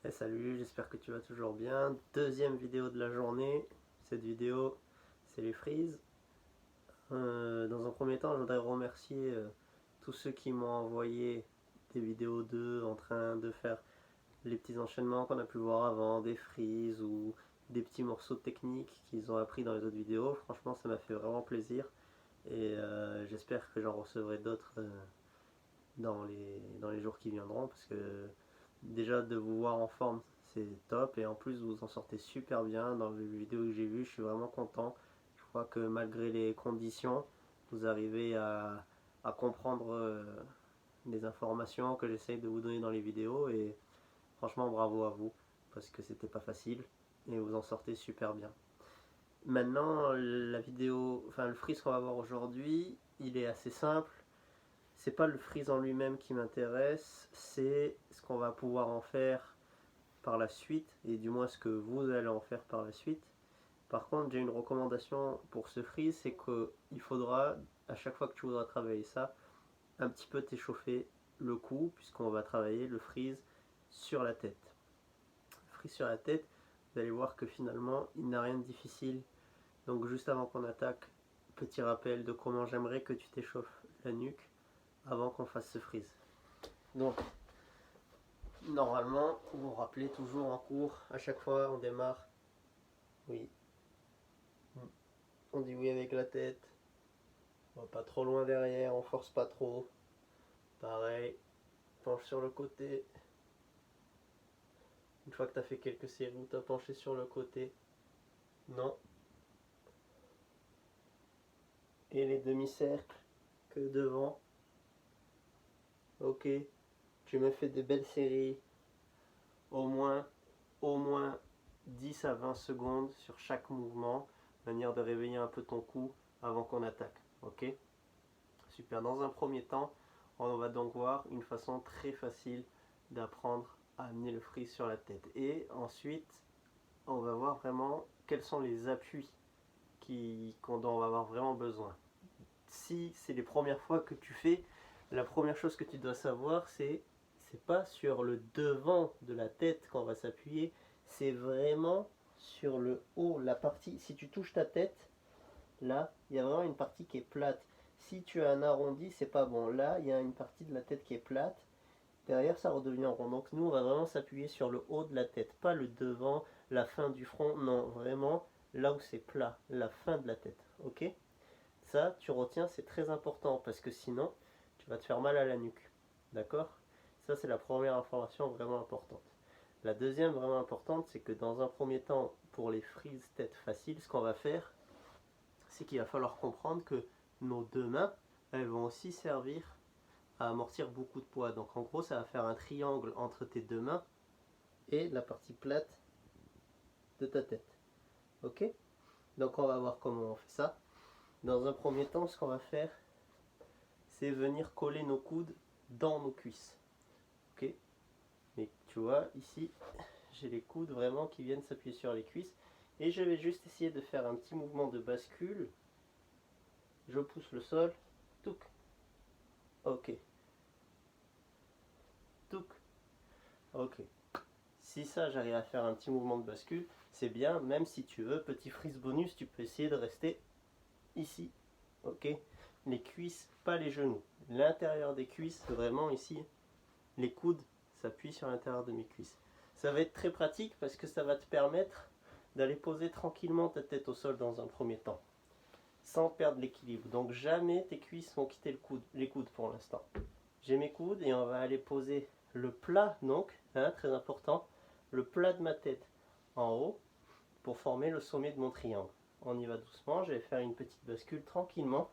Et salut, j'espère que tu vas toujours bien. Deuxième vidéo de la journée. Cette vidéo, c'est les frises. Dans un premier temps, je voudrais remercier tous ceux qui m'ont envoyé des vidéos d'eux en train de faire les petits enchaînements qu'on a pu voir avant, des frises ou des petits morceaux techniques qu'ils ont appris dans les autres vidéos. Franchement, ça m'a fait vraiment plaisir et j'espère que j'en recevrai d'autres dans les jours qui viendront parce que déjà de vous voir en forme c'est top et en plus vous en sortez super bien dans les vidéos que j'ai vues, je suis vraiment content. Je crois que malgré les conditions vous arrivez à comprendre les informations que j'essaye de vous donner dans les vidéos et franchement bravo à vous parce que c'était pas facile et vous en sortez super bien. Maintenant la vidéo, enfin le freeze qu'on va voir aujourd'hui il est assez simple. C'est pas le freeze en lui-même qui m'intéresse, c'est ce qu'on va pouvoir en faire par la suite, et du moins ce que vous allez en faire par la suite. Par contre, j'ai une recommandation pour ce freeze, c'est qu'il faudra, à chaque fois que tu voudras travailler ça, un petit peu t'échauffer le cou, puisqu'on va travailler le freeze sur la tête. Le freeze sur la tête, vous allez voir que finalement, il n'a rien de difficile. Donc juste avant qu'on attaque, petit rappel de comment j'aimerais que tu t'échauffes la nuque avant qu'on fasse ce freeze. Donc, normalement, vous vous rappelez toujours en cours, à chaque fois on démarre, oui, on dit oui avec la tête, on va pas trop loin derrière, on force pas trop, pareil, penche sur le côté, une fois que tu as fait quelques séries où tu as penché sur le côté, non, et les demi-cercles que devant, ok, tu me fais des belles séries, au moins, au moins 10 à 20 secondes sur chaque mouvement, manière de réveiller un peu ton cou avant qu'on attaque, ok. Super. Dans un premier temps, on va donc voir une façon très facile d'apprendre à amener le freeze sur la tête. Et ensuite, on va voir vraiment quels sont les appuis dont on va avoir vraiment besoin. Si c'est les premières fois que tu fais, la première chose que tu dois savoir, c'est pas sur le devant de la tête qu'on va s'appuyer, c'est vraiment sur le haut, la partie. Si tu touches ta tête, là, il y a vraiment une partie qui est plate. Si tu as un arrondi, c'est pas bon. Là, il y a une partie de la tête qui est plate. Derrière, ça redevient rond. Donc nous, on va vraiment s'appuyer sur le haut de la tête, pas le devant, la fin du front. Non, vraiment là où c'est plat, la fin de la tête. Ok. Ça, tu retiens, c'est très important parce que sinon, tu vas te faire mal à la nuque. D'accord. Ça, c'est la première information vraiment importante. La deuxième vraiment importante, c'est que dans un premier temps, pour les frises tête facile, ce qu'on va faire, c'est qu'il va falloir comprendre que nos deux mains, elles vont aussi servir à amortir beaucoup de poids. Donc en gros, ça va faire un triangle entre tes deux mains et la partie plate de ta tête. Ok. Donc on va voir comment on fait ça. Dans un premier temps, ce qu'on va faire, c'est venir coller nos coudes dans nos cuisses. Ok. Mais tu vois, ici, j'ai les coudes vraiment qui viennent s'appuyer sur les cuisses. Et je vais juste essayer de faire un petit mouvement de bascule. Je pousse le sol. Touc. Ok. Touc. Ok. Si ça, j'arrive à faire un petit mouvement de bascule, c'est bien. Même si tu veux, petit freeze bonus, tu peux essayer de rester ici. Ok. Les cuisses, pas les genoux. L'intérieur des cuisses, vraiment ici. Les coudes s'appuient sur l'intérieur de mes cuisses. Ça va être très pratique parce que ça va te permettre d'aller poser tranquillement ta tête au sol dans un premier temps, sans perdre l'équilibre. Donc jamais tes cuisses vont quitter les coudes pour l'instant. J'ai mes coudes et on va aller poser le plat, donc, hein, très important, le plat de ma tête en haut pour former le sommet de mon triangle. On y va doucement, je vais faire une petite bascule tranquillement.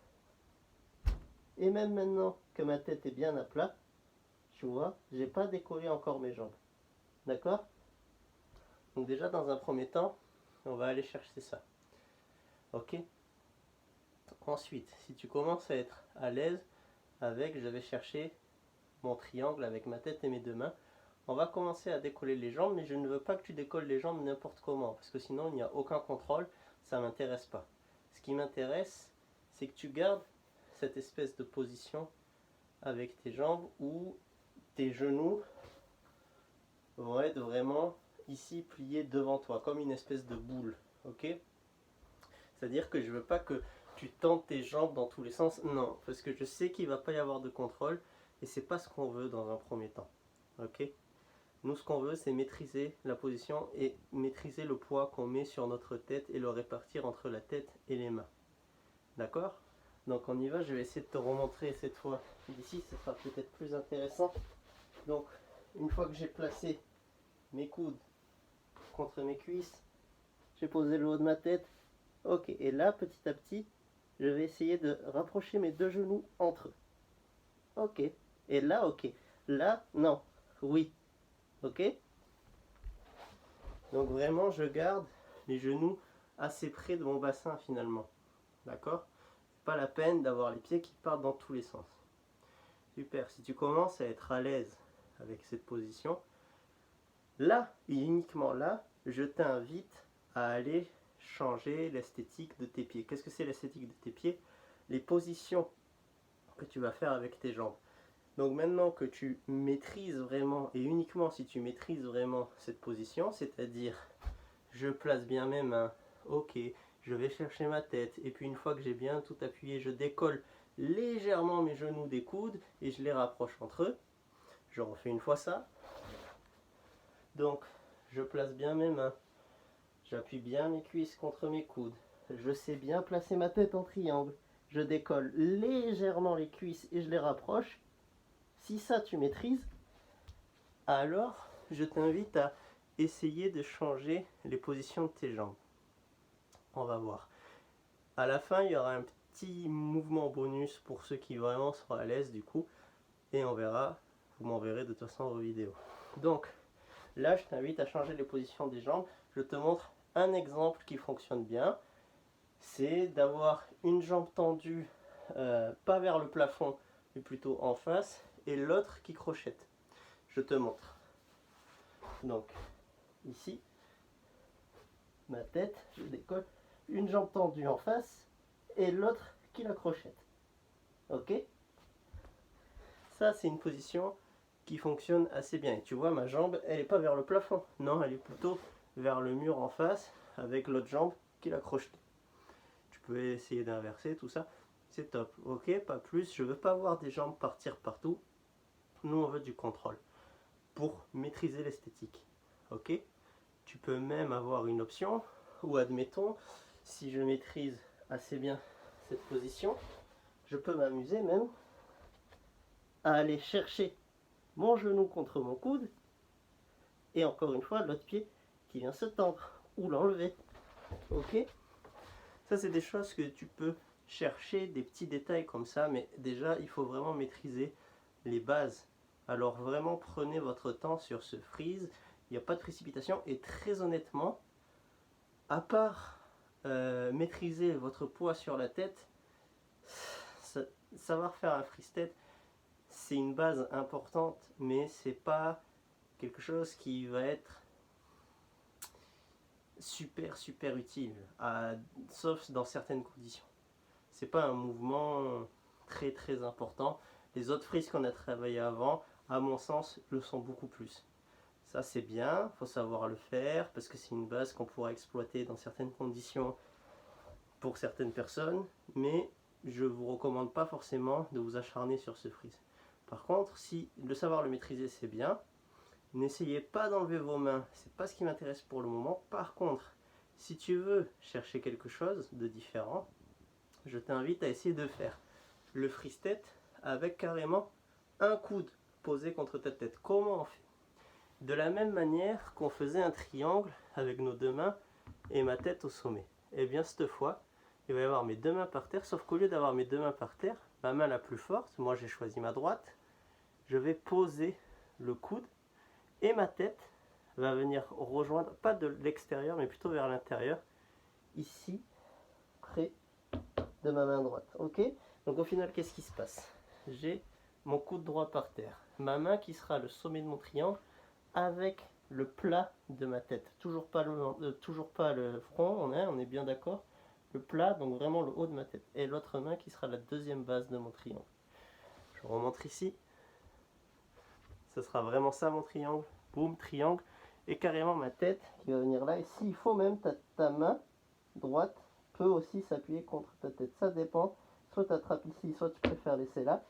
Et même maintenant que ma tête est bien à plat, tu vois, j'ai pas décollé encore mes jambes. D'accord. Donc déjà dans un premier temps, on va aller chercher ça. Ok. Ensuite, si tu commences à être à l'aise avec, je vais chercher mon triangle avec ma tête et mes deux mains. On va commencer à décoller les jambes, mais je ne veux pas que tu décolles les jambes n'importe comment, parce que sinon il n'y a aucun contrôle, ça ne m'intéresse pas. Ce qui m'intéresse, c'est que tu gardes cette espèce de position avec tes jambes où tes genoux vont être vraiment ici pliés devant toi, comme une espèce de boule. Ok? C'est-à-dire que je veux pas que tu tentes tes jambes dans tous les sens. Non, parce que je sais qu'il va pas y avoir de contrôle et c'est pas ce qu'on veut dans un premier temps. Ok? Nous, ce qu'on veut, c'est maîtriser la position et maîtriser le poids qu'on met sur notre tête et le répartir entre la tête et les mains. D'accord? Donc on y va, je vais essayer de te remontrer cette fois d'ici, ce sera peut-être plus intéressant. Donc, une fois que j'ai placé mes coudes contre mes cuisses, j'ai posé le haut de ma tête. Ok, et là, petit à petit, je vais essayer de rapprocher mes deux genoux entre eux. Ok, et là, ok. Là, non. Oui. Ok? Donc vraiment, je garde les genoux assez près de mon bassin finalement. D'accord? Pas la peine d'avoir les pieds qui partent dans tous les sens. Super, si tu commences à être à l'aise avec cette position, là, et uniquement là, je t'invite à aller changer l'esthétique de tes pieds. Qu'est-ce que c'est l'esthétique de tes pieds? Les positions que tu vas faire avec tes jambes. Donc maintenant que tu maîtrises vraiment, et uniquement si tu maîtrises vraiment cette position, c'est-à-dire je place bien mes mains, ok, je vais chercher ma tête, et puis une fois que j'ai bien tout appuyé, je décolle légèrement mes genoux des coudes et je les rapproche entre eux. Je refais une fois ça. Donc je place bien mes mains, j'appuie bien mes cuisses contre mes coudes, je sais bien placer ma tête en triangle, je décolle légèrement les cuisses et je les rapproche. Si ça tu maîtrises, alors je t'invite à essayer de changer les positions de tes jambes. On va voir. À la fin, il y aura un petit mouvement bonus pour ceux qui vraiment seront à l'aise du coup. Et on verra, vous m'enverrez de toute façon vos vidéos. Donc là, je t'invite à changer les positions des jambes. Je te montre un exemple qui fonctionne bien. C'est d'avoir une jambe tendue, pas vers le plafond, mais plutôt en face, et l'autre qui crochette. Je te montre. Donc, ici, ma tête, je décolle, une jambe tendue en face, et l'autre qui la crochette. Ok? Ça, c'est une position qui fonctionne assez bien. Et tu vois, ma jambe, elle n'est pas vers le plafond. Non, elle est plutôt vers le mur en face, avec l'autre jambe qui la crochette. Tu peux essayer d'inverser tout ça. C'est top. Ok, pas plus. Je veux pas voir des jambes partir partout. Nous, on veut du contrôle pour maîtriser l'esthétique. Ok? Tu peux même avoir une option où, admettons, si je maîtrise assez bien cette position, je peux m'amuser même à aller chercher mon genou contre mon coude et encore une fois l'autre pied qui vient se tendre ou l'enlever. Ok? Ça, c'est des choses que tu peux chercher, des petits détails comme ça, mais déjà il faut vraiment maîtriser les bases. Alors vraiment prenez votre temps sur ce freeze, il n'y a pas de précipitation et très honnêtement, à part maîtriser votre poids sur la tête, savoir faire un freeze tête, c'est une base importante, mais c'est pas quelque chose qui va être super utile, sauf dans certaines conditions. C'est pas un mouvement très important. Les autres frises qu'on a travaillé avant, à mon sens, le sont beaucoup plus. Ça c'est bien, faut savoir le faire parce que c'est une base qu'on pourra exploiter dans certaines conditions pour certaines personnes, mais je vous recommande pas forcément de vous acharner sur ce freeze. Par contre, si le savoir le maîtriser c'est bien, n'essayez pas d'enlever vos mains, c'est pas ce qui m'intéresse pour le moment. Par contre, si tu veux chercher quelque chose de différent, je t'invite à essayer de faire le freeze tête avec carrément un coude posé contre ta tête. Comment on fait? De la même manière qu'on faisait un triangle avec nos deux mains et ma tête au sommet. Et bien cette fois, il va y avoir mes deux mains par terre, sauf qu'au lieu d'avoir mes deux mains par terre, ma main la plus forte, moi j'ai choisi ma droite, je vais poser le coude et ma tête va venir rejoindre, pas de l'extérieur, mais plutôt vers l'intérieur, ici, près de ma main droite. Ok? Donc au final, qu'est-ce qui se passe? J'ai mon coude droit par terre, ma main qui sera le sommet de mon triangle avec le plat de ma tête. Toujours pas le front, on est bien d'accord. Le plat, donc vraiment le haut de ma tête. Et l'autre main qui sera la deuxième base de mon triangle. Je remonte ici. Ce sera vraiment ça mon triangle. boum, triangle, et carrément ma tête qui va venir là. Et s'il faut même, ta main droite peut aussi s'appuyer contre ta tête. Ça dépend. Soit tu attrapes ici, soit tu préfères laisser là.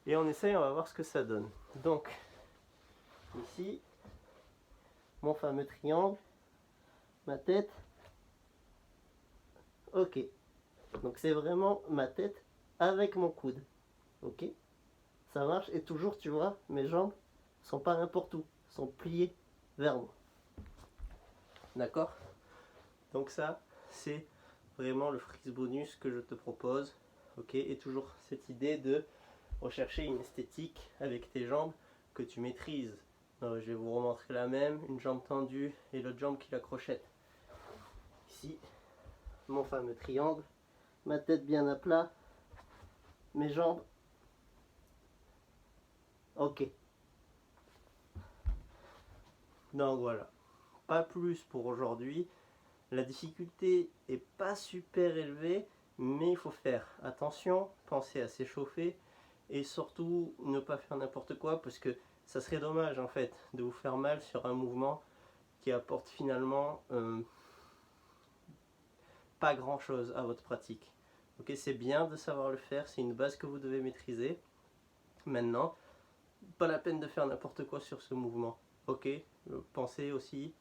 Et on essaye, on va voir ce que ça donne. Donc, ici, mon fameux triangle, ma tête. Ok. Donc c'est vraiment ma tête avec mon coude. Ok. Ça marche. Et toujours, tu vois, mes jambes sont pas n'importe où. Sont pliées vers moi. D'accord? Donc ça, c'est vraiment le freeze bonus que je te propose. Ok. Et toujours cette idée de rechercher une esthétique avec tes jambes que tu maîtrises. Je vais vous remontrer la même, une jambe tendue et l'autre jambe qui la crochette. Ici, mon fameux triangle, ma tête bien à plat, mes jambes. Ok. Donc voilà, pas plus pour aujourd'hui. La difficulté est pas super élevée, mais il faut faire attention, penser à s'échauffer et surtout ne pas faire n'importe quoi parce que ça serait dommage en fait de vous faire mal sur un mouvement qui apporte finalement pas grand chose à votre pratique. Ok, c'est bien de savoir le faire, c'est une base que vous devez maîtriser. Maintenant, pas la peine de faire n'importe quoi sur ce mouvement. Ok, pensez aussi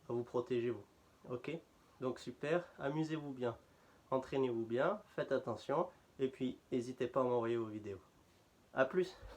à vous protéger vous. Ok, donc super, amusez-vous bien, entraînez-vous bien, faites attention et puis n'hésitez pas à m'envoyer vos vidéos. A plus.